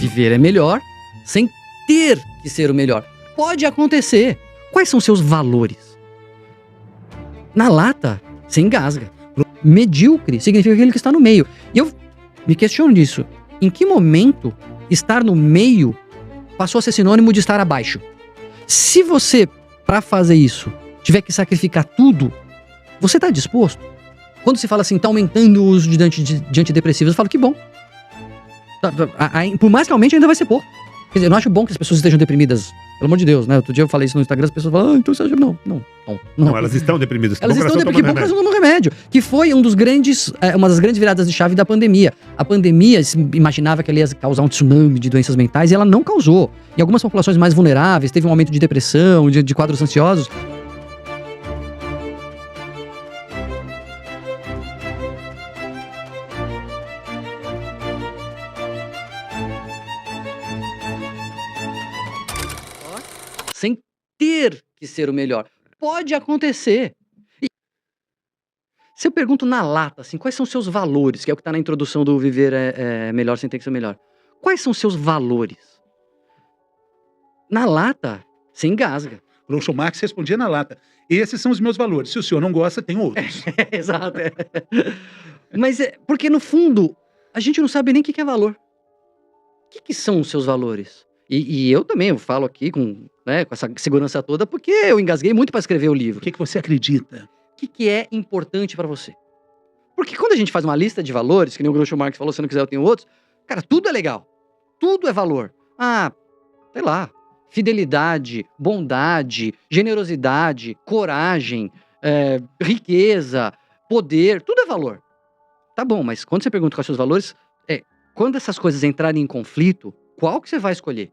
viver é melhor sem ter que ser o melhor. Pode acontecer. Quais são seus valores? Na lata, você engasga. Medíocre significa aquele que está no meio. E eu me questiono disso. Em que momento estar no meio passou a ser sinônimo de estar abaixo? Se você, para fazer isso, tiver que sacrificar tudo, você está disposto? Quando se fala assim, está aumentando o uso de antidepressivos, eu falo que bom. Por mais que aumente, ainda vai ser pouco. Quer dizer, eu não acho bom que as pessoas estejam deprimidas. Pelo amor de Deus, né? Outro dia eu falei isso no Instagram, as pessoas falam, então você acha... Não, elas estão deprimidas. Elas estão deprimidas, que bom que elas tomam remédio. Que foi uma das grandes viradas de chave da pandemia. A pandemia, se imaginava que ela ia causar um tsunami de doenças mentais, e ela não causou. Em algumas populações mais vulneráveis, teve um aumento de depressão, de quadros ansiosos. Sem ter que ser o melhor. Pode acontecer. E se eu pergunto na lata, assim, quais são os seus valores, que é o que está na introdução do Viver é Melhor Sem Ter que Ser Melhor. Quais são os seus valores? Na lata, você engasga. Groucho Marx respondia na lata. Esses são os meus valores. Se o senhor não gosta, tem outros. Exato. Mas porque no fundo, a gente não sabe nem o que é valor. O que são os seus valores? E eu também, eu falo aqui com essa segurança toda, porque eu engasguei muito para escrever o livro. O que você acredita? O que é importante para você? Porque quando a gente faz uma lista de valores, que nem o Groucho Marx falou, se não quiser eu tenho outros, cara, tudo é legal. Tudo é valor. Sei lá, fidelidade, bondade, generosidade, coragem, riqueza, poder, tudo é valor. Tá bom, mas quando você pergunta quais são os valores, quando essas coisas entrarem em conflito, qual que você vai escolher?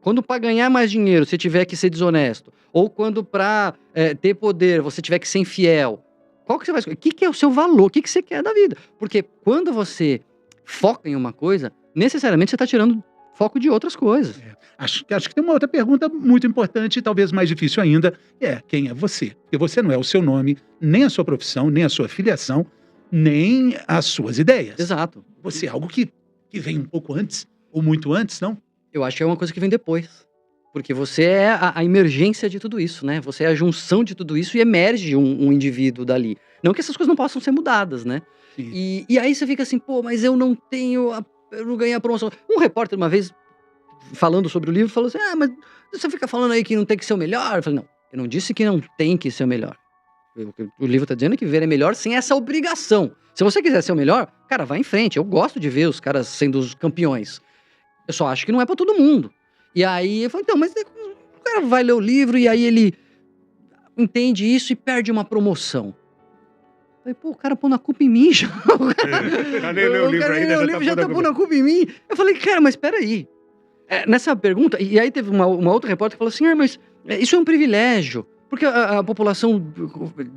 Quando para ganhar mais dinheiro você tiver que ser desonesto, ou quando para ter poder você tiver que ser infiel, qual que você vai escolher? O que é o seu valor? O que você quer da vida? Porque quando você foca em uma coisa, necessariamente você está tirando foco de outras coisas. Acho que tem uma outra pergunta muito importante, talvez mais difícil ainda, quem é você? Porque você não é o seu nome, nem a sua profissão, nem a sua filiação, nem as suas ideias. Exato. Você é algo que vem um pouco antes, ou muito antes, não? Eu acho que é uma coisa que vem depois. Porque você é a emergência de tudo isso, né? Você é a junção de tudo isso e emerge um indivíduo dali. Não que essas coisas não possam ser mudadas, né? E aí você fica assim, mas eu não ganhei a promoção. Um repórter uma vez, falando sobre o livro, falou assim, mas você fica falando aí que não tem que ser o melhor. Eu falei, não, eu não disse que não tem que ser o melhor. O livro tá dizendo que viver é melhor sem essa obrigação. Se você quiser ser o melhor, cara, vai em frente. Eu gosto de ver os caras sendo os campeões. Eu só acho que não é pra todo mundo. E aí eu falei, então, mas o cara vai ler o livro e aí ele entende isso e perde uma promoção. Eu falei, o cara põe a culpa em mim já. O livro já tá pondo a culpa em mim. Eu falei, cara, mas peraí. Nessa pergunta, e aí teve uma outra repórter que falou assim, mas isso é um privilégio. Porque a população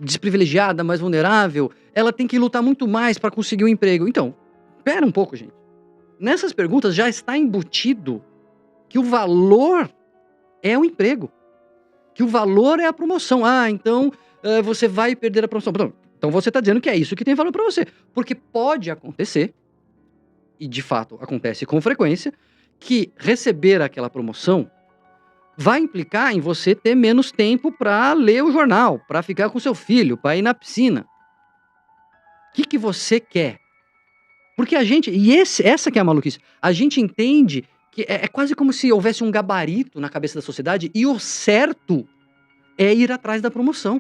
desprivilegiada, mais vulnerável, ela tem que lutar muito mais para conseguir um emprego. Então, pera um pouco, gente. Nessas perguntas já está embutido que o valor é o emprego. Que o valor é a promoção. Então você vai perder a promoção. Então você está dizendo que é isso que tem valor para você. Porque pode acontecer, e de fato acontece com frequência, que receber aquela promoção vai implicar em você ter menos tempo para ler o jornal, para ficar com seu filho, para ir na piscina. O que você quer? Porque a gente, essa que é a maluquice, a gente entende que é quase como se houvesse um gabarito na cabeça da sociedade e o certo é ir atrás da promoção.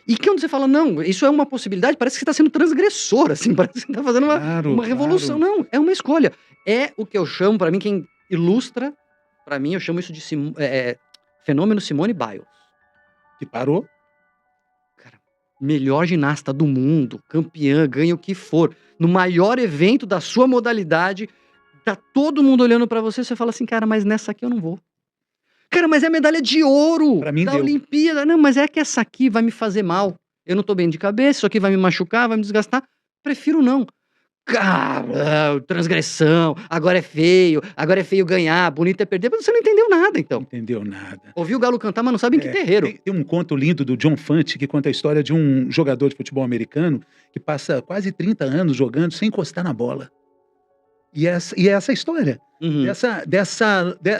E quando você fala, não, isso é uma possibilidade, parece que você está sendo transgressor, assim, parece que você está fazendo uma revolução. Claro. Não, é uma escolha. É o que eu chamo, para mim, quem ilustra, para mim, eu chamo isso de fenômeno Simone Biles. Que parou? Cara, melhor ginasta do mundo, campeã, ganha o que for, no maior evento da sua modalidade, tá todo mundo olhando pra você fala assim, cara, mas nessa aqui eu não vou. Cara, mas é medalha de ouro pra mim da deu. Olimpíada. Não, mas é que essa aqui vai me fazer mal. Eu não tô bem de cabeça, isso aqui vai me machucar, vai me desgastar. Prefiro não. Cara, transgressão, agora é feio ganhar, bonito é perder, mas você não entendeu nada, então. Não entendeu nada. Ouviu o galo cantar, mas não sabe em que terreiro. Tem um conto lindo do John Fante, que conta a história de um jogador de futebol americano que passa quase 30 anos jogando sem encostar na bola. E essa história.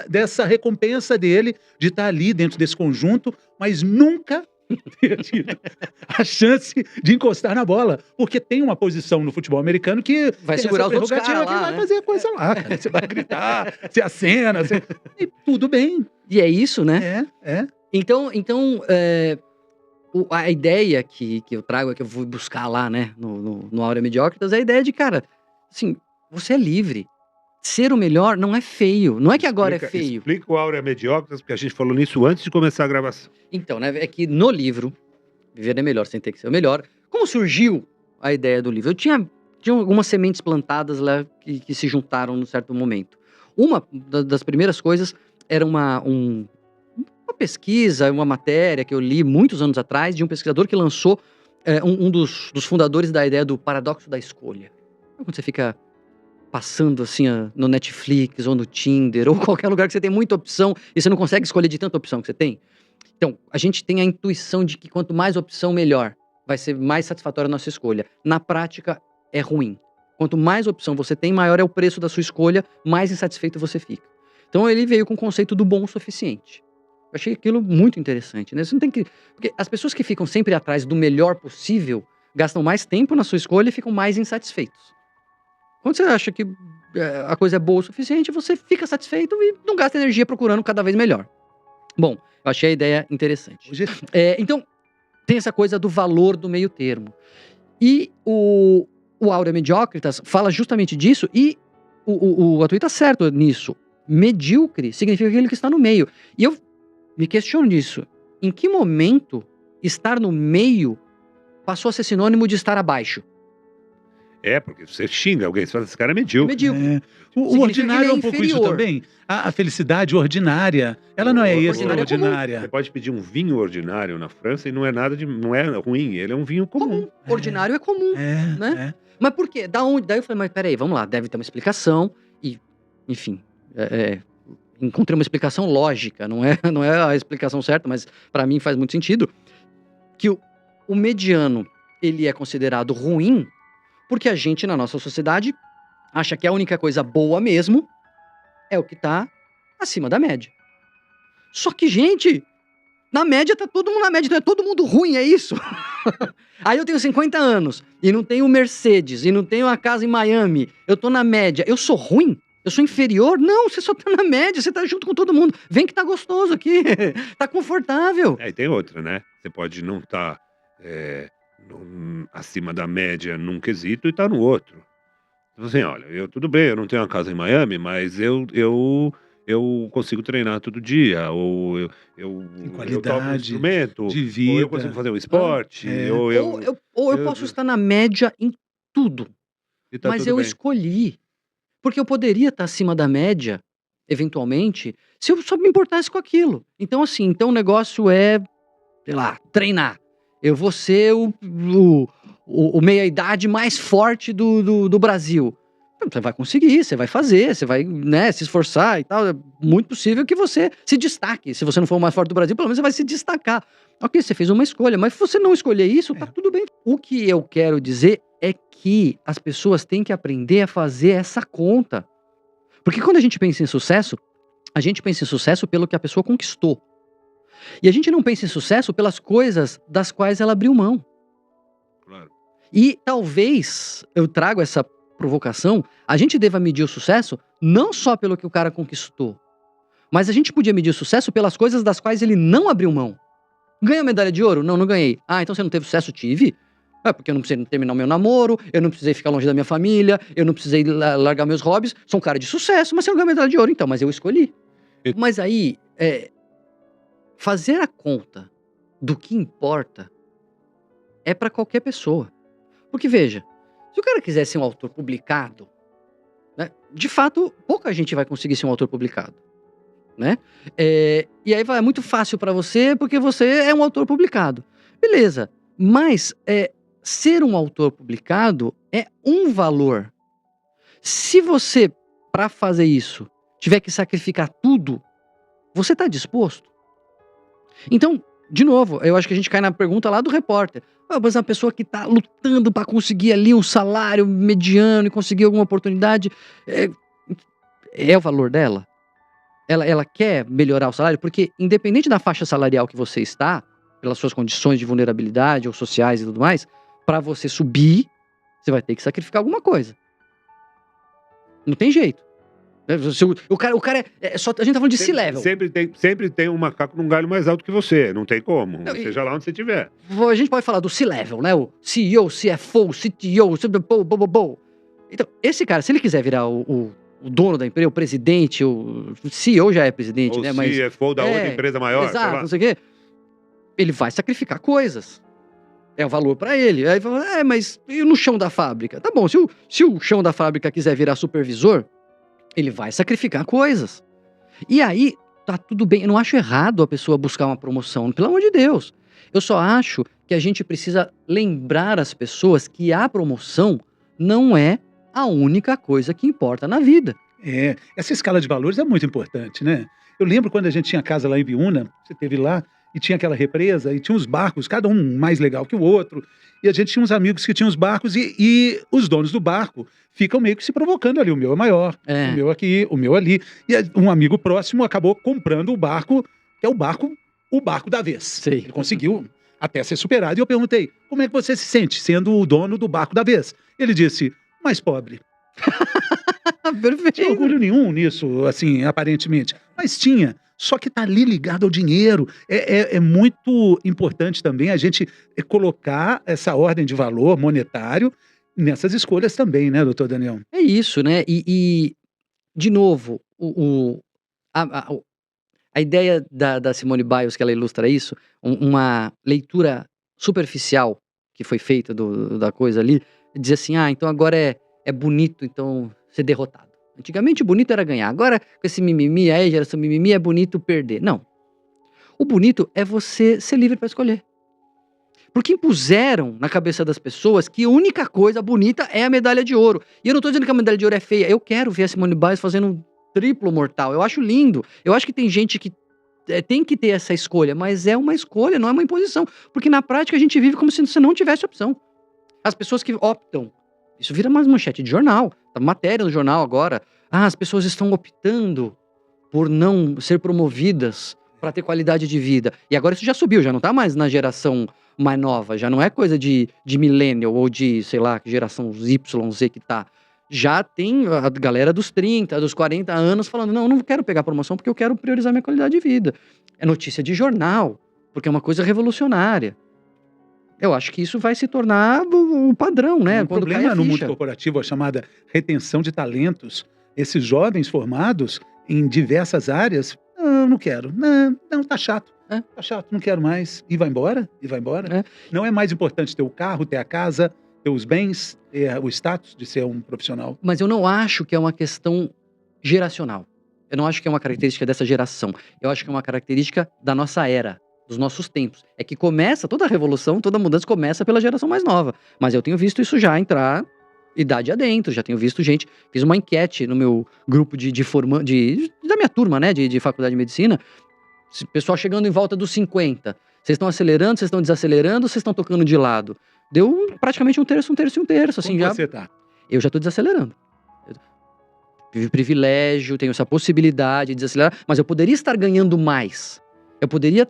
Dessa recompensa dele de estar ali dentro desse conjunto, mas nunca ter tido a chance de encostar na bola. Porque tem uma posição no futebol americano que vai segurar os outros caras lá, que vai fazer a coisa lá, cara. Você vai gritar, você acena, e tudo bem. E é isso, né? Então a ideia que eu trago, que eu vou buscar lá, né, no Áurea Mediocritas, é a ideia de, cara, assim, você é livre. Ser o melhor não é feio. Não é que agora é feio. Explica o Áurea Mediocritas, porque a gente falou nisso antes de começar a gravação. Então, né, é que no livro, Viver é Melhor Sem Ter Que Ser o Melhor, como surgiu a ideia do livro? Tinha algumas sementes plantadas lá que se juntaram num certo momento. Uma das primeiras coisas era uma pesquisa, uma matéria que eu li muitos anos atrás, de um pesquisador que lançou um dos fundadores da ideia do paradoxo da escolha. Quando você fica passando assim no Netflix ou no Tinder ou qualquer lugar que você tem muita opção e você não consegue escolher de tanta opção que você tem. Então, a gente tem a intuição de que quanto mais opção, melhor. Vai ser mais satisfatória a nossa escolha. Na prática, é ruim. Quanto mais opção você tem, maior é o preço da sua escolha, mais insatisfeito você fica. Então, ele veio com o conceito do bom o suficiente. Eu achei aquilo muito interessante, né? Você não tem que... Porque as pessoas que ficam sempre atrás do melhor possível gastam mais tempo na sua escolha e ficam mais insatisfeitos. Quando você acha que a coisa é boa o suficiente, você fica satisfeito e não gasta energia procurando cada vez melhor. Bom, eu achei a ideia interessante. Então, tem essa coisa do valor do meio termo. E o Áurea Mediocritas fala justamente disso, e o Atuí tá certo nisso. Medíocre significa aquele que está no meio. E eu me questiono disso. Em que momento estar no meio passou a ser sinônimo de estar abaixo? Porque você xinga alguém, você fala, esse cara é medíocre. O ordinário é um pouco isso também. A felicidade ordinária, ela não é extraordinária. Você pode pedir um vinho ordinário na França e não é ruim, ele é um vinho comum. Ordinário é comum, né? Mas por quê? Da onde? Daí eu falei, mas peraí, vamos lá, deve ter uma explicação e, enfim, encontrei uma explicação lógica, não é a explicação certa, mas para mim faz muito sentido, que o mediano, ele é considerado ruim porque a gente, na nossa sociedade, acha que a única coisa boa mesmo é o que tá acima da média. Só que, gente, na média tá todo mundo na média, então é todo mundo ruim, é isso? Aí eu tenho 50 anos, e não tenho Mercedes, e não tenho uma casa em Miami, eu tô na média, eu sou ruim? Eu sou inferior? Não, você só tá na média, você tá junto com todo mundo. Vem que tá gostoso aqui, tá confortável. E tem outra, né? Você pode não estar acima da média num quesito e tá no outro. Então, assim, olha, tudo bem, eu não tenho uma casa em Miami, mas eu consigo treinar todo dia, ou eu toco um instrumento, de vida, ou eu consigo fazer um esporte, ou eu posso estar na média em tudo, mas eu escolhi. Porque eu poderia estar acima da média, eventualmente, se eu só me importasse com aquilo. Então, assim, o negócio é, sei lá, treinar. Eu vou ser o meia-idade mais forte do Brasil. Você vai conseguir, você vai fazer, você vai, né, se esforçar e tal. É muito possível que você se destaque. Se você não for o mais forte do Brasil, pelo menos você vai se destacar. Ok, você fez uma escolha, mas se você não escolher isso, tá tudo bem. O que eu quero dizer é que as pessoas têm que aprender a fazer essa conta. Porque quando a gente pensa em sucesso, a gente pensa em sucesso pelo que a pessoa conquistou. E a gente não pensa em sucesso pelas coisas das quais ela abriu mão. Claro. E talvez eu trago essa provocação, a gente deva medir o sucesso não só pelo que o cara conquistou, mas a gente podia medir o sucesso pelas coisas das quais ele não abriu mão. Ganhou medalha de ouro? Não ganhei. Ah, então você não teve sucesso? Tive. Porque eu não precisei terminar o meu namoro, eu não precisei ficar longe da minha família, eu não precisei largar meus hobbies. Sou um cara de sucesso, mas você não ganhou medalha de ouro, então, mas eu escolhi. Mas aí, fazer a conta do que importa é para qualquer pessoa. Porque, veja, se o cara quiser ser um autor publicado, né, de fato, pouca gente vai conseguir ser um autor publicado. Né? E aí é muito fácil para você, porque você é um autor publicado. Beleza, mas ser um autor publicado é um valor. Se você, para fazer isso, tiver que sacrificar tudo, você está disposto? Então, de novo, eu acho que a gente cai na pergunta lá do repórter. Mas uma pessoa que tá lutando para conseguir ali um salário mediano e conseguir alguma oportunidade, é o valor dela? Ela quer melhorar o salário? Porque independente da faixa salarial que você está, pelas suas condições de vulnerabilidade ou sociais e tudo mais, para você subir, você vai ter que sacrificar alguma coisa. Não tem jeito. O cara só a gente tá falando de C-level. Sempre tem um macaco num galho mais alto que você. Não tem como. Não, seja lá onde você estiver. A gente pode falar do C-level, né? O CEO, CFO, CTO, Então, esse cara, se ele quiser virar o dono da empresa, o presidente, o CEO já é presidente, Ou né? Mas CFO da outra empresa maior. Exato, não sei o quê. Ele vai sacrificar coisas. É o valor pra ele. Aí fala, mas e no chão da fábrica? Tá bom, se o chão da fábrica quiser virar supervisor, ele vai sacrificar coisas. E aí, tá tudo bem. Eu não acho errado a pessoa buscar uma promoção, pelo amor de Deus. Eu só acho que a gente precisa lembrar as pessoas que a promoção não é a única coisa que importa na vida. Essa escala de valores é muito importante, né? Eu lembro quando a gente tinha casa lá em Biúna, você esteve lá, e tinha aquela represa, e tinha uns barcos, cada um mais legal que o outro, e a gente tinha uns amigos que tinham os barcos, e os donos do barco ficam meio que se provocando ali, o meu é maior, o meu aqui, o meu ali, e um amigo próximo acabou comprando o barco, que é o barco da vez. Sim. Ele conseguiu até ser superado, e eu perguntei, como é que você se sente sendo o dono do barco da vez? Ele disse, mais pobre. Perfeito. Não tinha orgulho nenhum nisso, assim, aparentemente, mas tinha. Só que está ali ligado ao dinheiro. É muito importante também a gente colocar essa ordem de valor monetário nessas escolhas também, né, doutor Daniel? É isso, né? E de novo, a ideia da Simone Biles, que ela ilustra isso, uma leitura superficial que foi feita da coisa ali, diz assim, então agora é bonito então ser derrotado. Antigamente o bonito era ganhar, agora com esse mimimi aí, geração mimimi, é bonito perder. Não. O bonito é você ser livre para escolher. Porque impuseram na cabeça das pessoas que a única coisa bonita é a medalha de ouro. E eu não tô dizendo que a medalha de ouro é feia, eu quero ver a Simone Biles fazendo um triplo mortal, eu acho lindo. Eu acho que tem gente que tem que ter essa escolha, mas é uma escolha, não é uma imposição. Porque na prática a gente vive como se você não tivesse opção. As pessoas que optam, isso vira mais manchete de jornal, tá matéria no jornal agora. As pessoas estão optando por não ser promovidas para ter qualidade de vida. E agora isso já subiu, já não tá mais na geração mais nova, já não é coisa de millennial ou de, sei lá, geração Y, Z que tá. Já tem a galera dos 30, dos 40 anos falando, não quero pegar promoção porque eu quero priorizar minha qualidade de vida. É notícia de jornal, porque é uma coisa revolucionária. Eu acho que isso vai se tornar o padrão, né? Um problema no mundo corporativo, a chamada retenção de talentos. Esses jovens formados em diversas áreas, não quero, não, tá chato. Tá chato, não quero mais. E vai embora. Não é mais importante ter o carro, ter a casa, ter os bens, ter o status de ser um profissional. Mas eu não acho que é uma questão geracional. Eu não acho que é uma característica dessa geração. Eu acho que é uma característica da nossa era, dos nossos tempos. É que começa, toda a revolução, toda a mudança começa pela geração mais nova. Mas eu tenho visto isso já entrar idade adentro, já tenho visto gente, fiz uma enquete no meu grupo da minha turma, né, de faculdade de medicina, pessoal chegando em volta dos 50, vocês estão acelerando, vocês estão desacelerando, vocês estão tocando de lado? Deu praticamente um terço, assim. Como você tá? Eu já tô desacelerando. Tive privilégio, tenho essa possibilidade de desacelerar, mas eu poderia estar ganhando mais. Eu poderia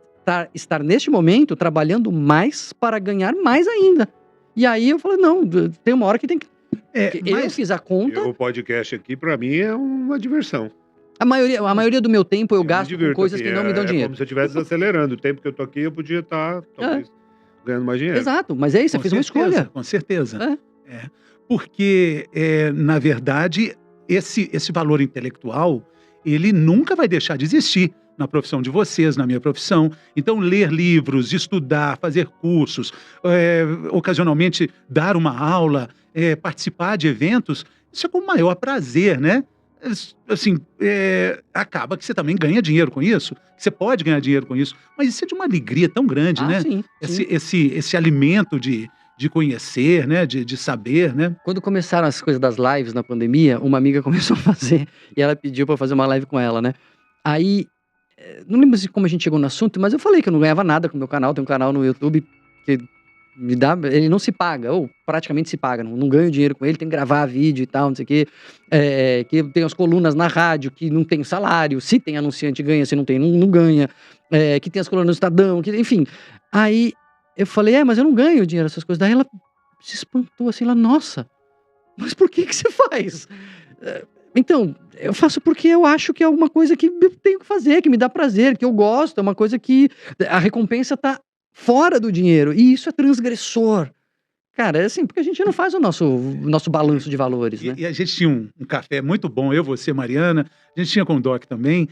estar neste momento trabalhando mais para ganhar mais ainda. E aí eu falei, não, tem uma hora que tem que... Eu fiz a conta... O podcast aqui, pra mim, é uma diversão. A maioria do meu tempo eu gasto com coisas que não me dão dinheiro. É como se eu estivesse desacelerando. O tempo que eu tô aqui, eu podia estar, talvez, ganhando mais dinheiro. Exato, mas é isso, eu fiz uma escolha. Com certeza. Porque, na verdade, esse valor intelectual, ele nunca vai deixar de existir na profissão de vocês, na minha profissão. Então, ler livros, estudar, fazer cursos, ocasionalmente dar uma aula, participar de eventos, isso é com o maior prazer, né? Assim, acaba que você também ganha dinheiro com isso, você pode ganhar dinheiro com isso, mas isso é de uma alegria tão grande, né? Sim. Esse alimento de conhecer, né? De saber, né? Quando começaram as coisas das lives na pandemia, uma amiga começou a fazer, e ela pediu pra eu fazer uma live com ela, né? Aí, Não lembro como a gente chegou no assunto, mas eu falei que eu não ganhava nada com o meu canal. Tem um canal no YouTube que me dá, ele não se paga, ou praticamente se paga, não ganho dinheiro com ele, tem que gravar vídeo e tal, não sei o quê. Que tem as colunas na rádio, que não tem salário, se tem anunciante ganha, se não tem, não ganha. Que tem as colunas no Estadão, enfim. Aí eu falei, mas eu não ganho dinheiro essas coisas. Daí ela se espantou assim, nossa, mas por que você faz? Então, eu faço porque eu acho que é alguma coisa que eu tenho que fazer, que me dá prazer, que eu gosto, é uma coisa que a recompensa tá fora do dinheiro, e isso é transgressor. Cara, é assim, porque a gente não faz o nosso balanço de valores, né? E a gente tinha um café muito bom, eu, você, Mariana, a gente tinha com o Doc também,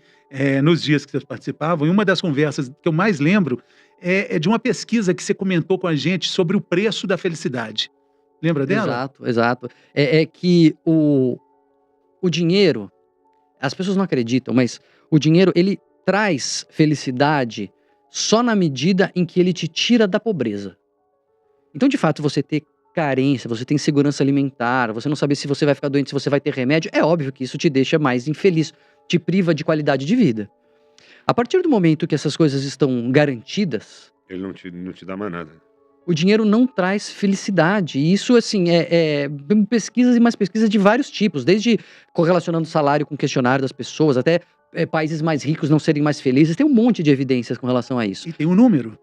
nos dias que vocês participavam, e uma das conversas que eu mais lembro é de uma pesquisa que você comentou com a gente sobre o preço da felicidade. Lembra dela? Exato. É que o dinheiro, as pessoas não acreditam, mas o dinheiro, ele traz felicidade só na medida em que ele te tira da pobreza. Então, de fato, você ter carência, você ter insegurança alimentar, você não saber se você vai ficar doente, se você vai ter remédio, é óbvio que isso te deixa mais infeliz, te priva de qualidade de vida. A partir do momento que essas coisas estão garantidas, ele não te dá mais nada. O dinheiro não traz felicidade. E isso, assim, pesquisas e mais pesquisas de vários tipos, desde correlacionando o salário com o questionário das pessoas, até países mais ricos não serem mais felizes. Tem um monte de evidências com relação a isso. E tem um número?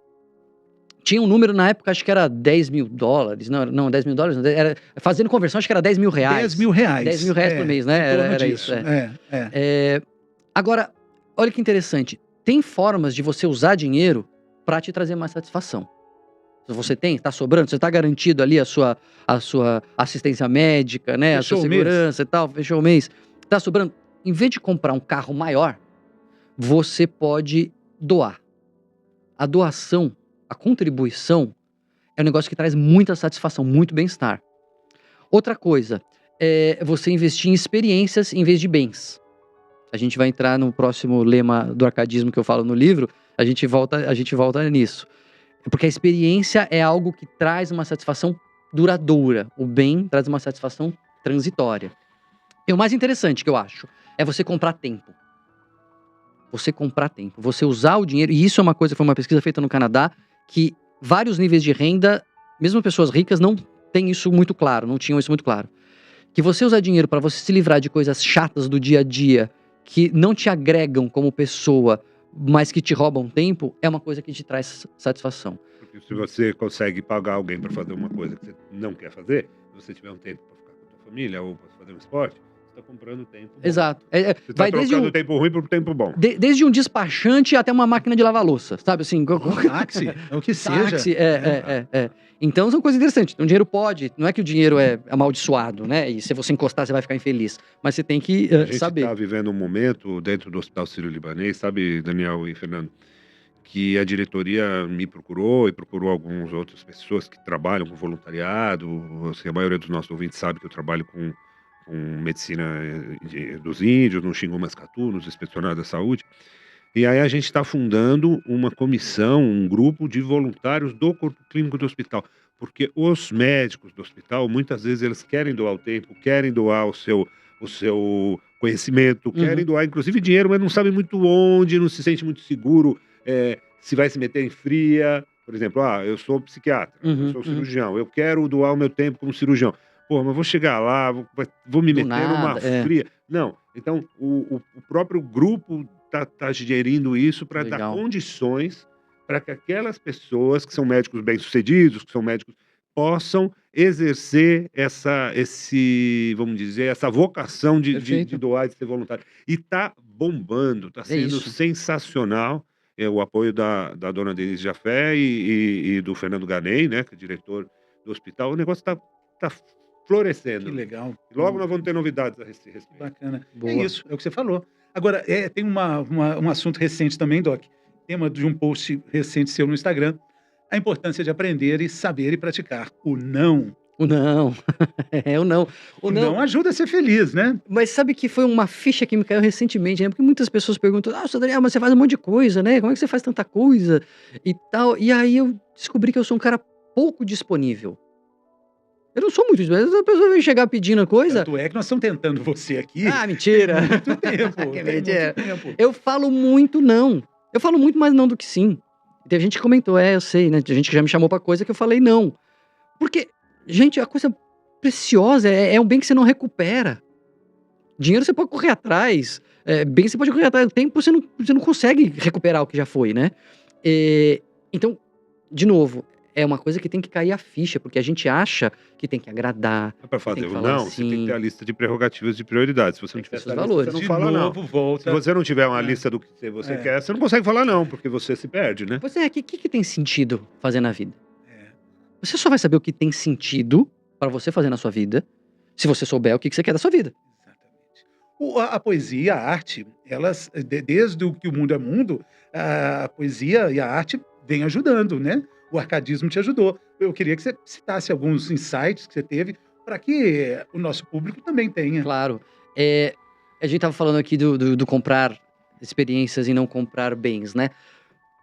Tinha um número na época, acho que era $10.000. Não, $10.000. Não, era, fazendo conversão, acho que era R$10.000. R$10.000. R$10.000 por mês, né? Era isso. Agora, olha que interessante. Tem formas de você usar dinheiro para te trazer mais satisfação. Você tá sobrando, você tá garantido ali a sua assistência médica, né? A sua segurança e tal, fechou o mês. Tá sobrando. Em vez de comprar um carro maior, você pode doar. A doação, a contribuição, é um negócio que traz muita satisfação, muito bem-estar. Outra coisa, é você investir em experiências em vez de bens. A gente vai entrar no próximo lema do arcadismo que eu falo no livro, a gente volta nisso. Porque a experiência é algo que traz uma satisfação duradoura. O bem traz uma satisfação transitória. E o mais interessante que eu acho é você comprar tempo. Você comprar tempo. Você usar o dinheiro. E isso é uma coisa, foi uma pesquisa feita no Canadá, que vários níveis de renda, mesmo pessoas ricas, não têm isso muito claro, não tinham isso muito claro. Que você usar dinheiro para você se livrar de coisas chatas do dia a dia, que não te agregam como pessoa, mas que te roubam tempo, é uma coisa que te traz satisfação. Porque se você consegue pagar alguém para fazer uma coisa que você não quer fazer, se você tiver um tempo para ficar com a sua família ou para fazer um esporte, você está comprando tempo bom. Exato. Você está trocando tempo ruim por tempo bom. Desde um despachante até uma máquina de lavar louça, sabe assim? Táxi, é o que seja. Táxi, Então são coisas interessantes. O dinheiro não é que o dinheiro é amaldiçoado, né? E se você encostar, você vai ficar infeliz. Mas você tem que saber. A gente saber. está vivendo um momento dentro do Hospital Sírio-Libanês, sabe, Daniel e Fernando, que a diretoria me procurou e procurou algumas outras pessoas que trabalham com voluntariado. Assim, a maioria dos nossos ouvintes sabe que eu trabalho com medicina dos índios, no Xingu Mascatu, nos inspecionados da saúde. E aí a gente está fundando uma comissão, um grupo de voluntários do corpo clínico do hospital. Porque os médicos do hospital, muitas vezes, eles querem doar o tempo, querem doar o seu conhecimento, querem doar, inclusive, dinheiro, mas não sabem muito onde, não se sente muito seguro, se vai se meter em fria. Por exemplo, eu sou psiquiatra, eu sou cirurgião, eu quero doar o meu tempo como cirurgião. Pô, mas vou chegar lá, vou me meter numa fria. Não, então o próprio grupo está gerindo isso para dar condições para que aquelas pessoas que são médicos bem-sucedidos, que são médicos, possam exercer vamos dizer, essa vocação de doar, de ser voluntário. E está bombando, está sendo sensacional o apoio da dona Denise Jafé e do Fernando Ganei, né, que é diretor do hospital. O negócio está florescendo. Que legal. E logo nós vamos ter novidades a esse respeito. Bacana. Boa. É isso, é o que você falou. Agora, tem um assunto recente também, Doc, tema de um post recente seu no Instagram, a importância de aprender e saber e praticar o não. O não. O não. O não ajuda a ser feliz, né? Mas sabe que foi uma ficha que me caiu recentemente, né? Porque muitas pessoas perguntam, Daniel, mas você faz um monte de coisa, né? Como é que você faz tanta coisa? E tal. E aí eu descobri que eu sou um cara pouco disponível. Eu não sou muito isso, mas a pessoa vem chegar pedindo coisa. Tanto é que nós estamos tentando você aqui Ah, mentira. há muito tempo. Que tem mentira. muito tempo. Eu falo muito não. Eu falo muito mais não do que sim. Teve gente que comentou, eu sei, né? Tem gente que já me chamou pra coisa que eu falei não. Porque, gente, a coisa preciosa é um bem que você não recupera. Dinheiro você pode correr atrás, bem você pode correr atrás. O tempo você não consegue recuperar o que já foi, né? Então, de novo, é uma coisa que tem que cair a ficha, porque a gente acha que tem que agradar. Para fazer tem que o falar não, você tem que assim. ter a lista de prerrogativas de prioridades. Se você não Tem que ter tiver seus essa valores. lista, você De não fala não. novo, volta. Se você não tiver uma É. lista do que você É. quer, você não consegue falar não, porque você se perde, né? Pois é, o que tem sentido fazer na vida? É. Você só vai saber o que tem sentido pra você fazer na sua vida, se você souber o que você quer da sua vida. Exatamente. A poesia, a arte, elas, desde o que o mundo é mundo, a poesia e a arte vem ajudando, né? O arcadismo te ajudou. Eu queria que você citasse alguns insights que você teve para que o nosso público também tenha. Claro. A gente tava falando aqui do comprar experiências e não comprar bens, né?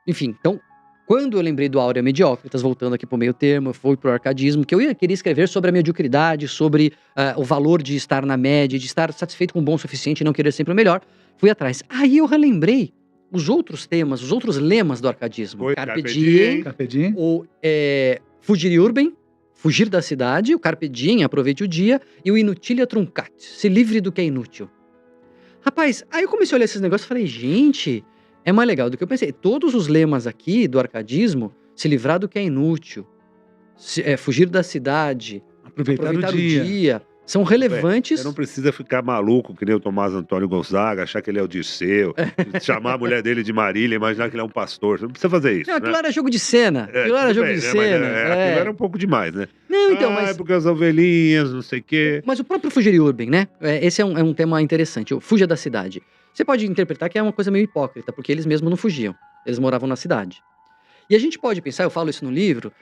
Enfim, então, quando eu lembrei do Áurea Mediocritas, voltando aqui pro meio termo, eu fui pro arcadismo, que eu queria escrever sobre a mediocridade, sobre o valor de estar na média, de estar satisfeito com o bom o suficiente e não querer sempre o melhor, fui atrás. Aí eu relembrei os outros temas, os outros lemas do arcadismo. Foi Carpe Carpe diem, diem. Carpe diem. o Fugire Urbem, fugir da cidade, o Carpe diem, aproveite o dia, e o Inutilia Truncat, se livre do que é inútil. Rapaz, aí eu comecei a olhar esses negócios e falei, gente, é mais legal do que eu pensei. Todos os lemas aqui do arcadismo, se livrar do que é inútil, fugir da cidade, Aproveitar aproveitar o dia. são relevantes. Você não precisa ficar maluco que nem o Tomás Antônio Gonzaga, achar que ele é o Dirceu, chamar a mulher dele de Marília, imaginar que ele é um pastor. Você não precisa fazer isso. Não, aquilo né? era jogo de cena. Aquilo era tudo jogo bem, de né? cena. Mas, aquilo era um pouco demais, né? Não, então, É mas... porque as ovelhinhas, não sei o quê. Mas o próprio Fugir Urban, né? Esse é um tema interessante. O Fuja da cidade. Você pode interpretar que é uma coisa meio hipócrita, porque eles mesmos não fugiam. Eles moravam na cidade. E a gente pode pensar, eu falo isso no livro,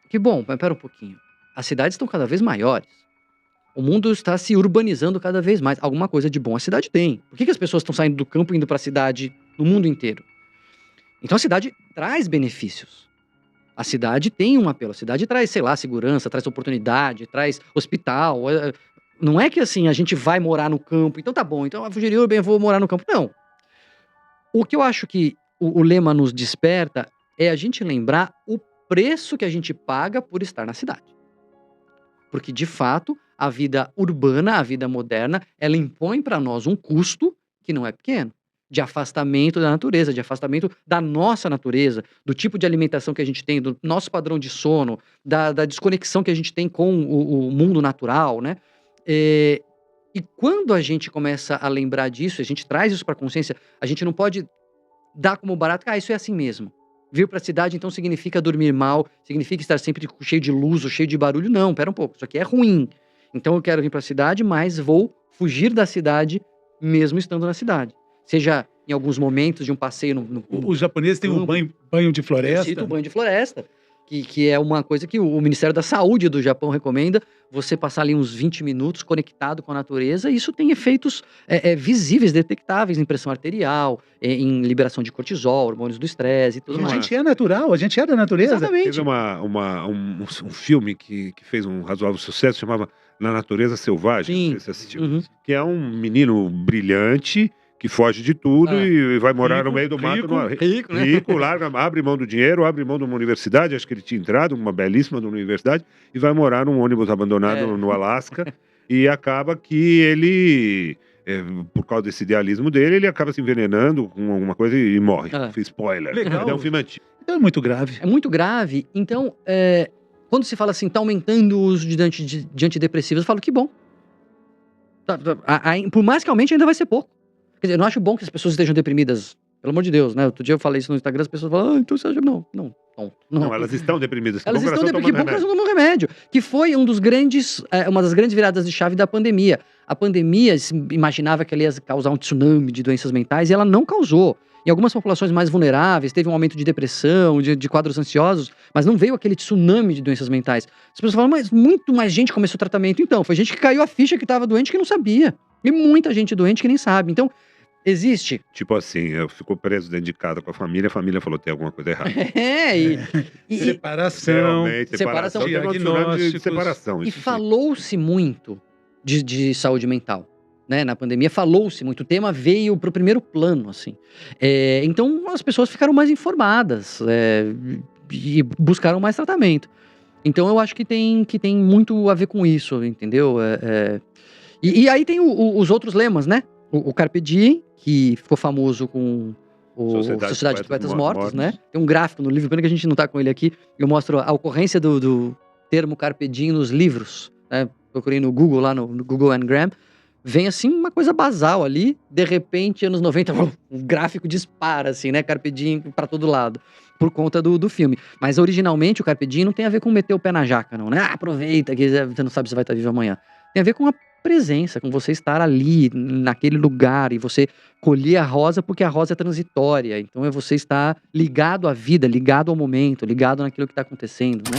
que, bom, mas pera um pouquinho. As cidades estão cada vez maiores. O mundo está se urbanizando cada vez mais. Alguma coisa de bom a cidade tem. Por que as pessoas estão saindo do campo e indo para a cidade no mundo inteiro? Então a cidade traz benefícios. A cidade tem um apelo. A cidade traz, sei lá, segurança, traz oportunidade, traz hospital. Não é que assim, a gente vai morar no campo, então tá bom, então a Fugir Urban, eu vou morar no campo. Não. O que eu acho que o lema nos desperta é a gente lembrar o preço que a gente paga por estar na cidade. Porque, de fato, a vida urbana, a vida moderna, ela impõe para nós um custo que não é pequeno. De afastamento da natureza, de afastamento da nossa natureza, do tipo de alimentação que a gente tem, do nosso padrão de sono, da desconexão que a gente tem com o mundo natural, né? E quando a gente começa a lembrar disso, a gente traz isso para a consciência, a gente não pode dar como barato, isso é assim mesmo. Vir para a cidade, então, significa dormir mal, significa estar sempre cheio de luz ou cheio de barulho. Não, pera um pouco, isso aqui é ruim. Então eu quero vir para a cidade, mas vou fugir da cidade mesmo estando na cidade. Seja em alguns momentos de um passeio no Os japoneses têm um banho de floresta. Eu cito o banho de floresta, que é uma coisa que o Ministério da Saúde do Japão recomenda, você passar ali uns 20 minutos conectado com a natureza, e isso tem efeitos visíveis, detectáveis em pressão arterial, em liberação de cortisol, hormônios do estresse e tudo A mais. gente é natural, a gente é da natureza. Exatamente. Teve um filme que fez um razoável sucesso, chamava Na Natureza Selvagem, Sim. não sei se você assistiu, Uhum. que é um menino brilhante que foge de tudo e vai morar no meio do mato. Rico, né? Rico, larga, abre mão do dinheiro, abre mão de uma universidade, acho que ele tinha entrado, uma belíssima de uma universidade, e vai morar num ônibus abandonado no Alasca, e acaba que ele, por causa desse idealismo dele, ele acaba se envenenando com alguma coisa e morre. Fiz spoiler. Legal. É um filme antigo. Então é muito grave. É muito grave. Então, quando se fala assim, tá aumentando o uso de antidepressivos, eu falo, que bom. Por mais que aumente, ainda vai ser pouco. Quer dizer, eu não acho bom que as pessoas estejam deprimidas. Pelo amor de Deus, né? Outro dia eu falei isso no Instagram, as pessoas falam, então você acha... Não. Não, elas estão deprimidas. Elas estão deprimidas, que bom que elas não tomam remédio. Que foi uma das grandes viradas de chave da pandemia. A pandemia, se imaginava que ela ia causar um tsunami de doenças mentais, e ela não causou. Em algumas populações mais vulneráveis, teve um aumento de depressão, de quadros ansiosos, mas não veio aquele tsunami de doenças mentais. As pessoas falam, mas muito mais gente começou o tratamento. Então, foi gente que caiu a ficha que estava doente que não sabia. E muita gente doente que nem sabe. Então, Existe. Tipo assim, eu fico preso dentro de casa com a família falou, tem alguma coisa errada. Separação. Realmente, separação, tem um tsunami de separação. E isso sim. falou-se muito de saúde mental, né? Na pandemia falou-se muito, o tema veio para o primeiro plano, assim. Então as pessoas ficaram mais informadas e buscaram mais tratamento. Então eu acho que tem muito a ver com isso, entendeu? E aí tem os outros lemas, né? O Carpe Diem, que ficou famoso com o Sociedade de Poetas Mortos, né? Tem um gráfico no livro, pena que a gente não tá com ele aqui. Eu mostro a ocorrência do termo Carpe Diem nos livros, né? Procurei no Google, lá no Google Ngram. Vem assim uma coisa basal ali, de repente, anos 90, o gráfico dispara, assim, né? Carpe Diem pra todo lado, por conta do filme. Mas originalmente o Carpe Diem não tem a ver com meter o pé na jaca, não, né? Aproveita que você não sabe se vai estar vivo amanhã. Tem a ver com a presença, com você estar ali, naquele lugar, e você colher a rosa porque a rosa é transitória. Então é você estar ligado à vida, ligado ao momento, ligado naquilo que está acontecendo, né?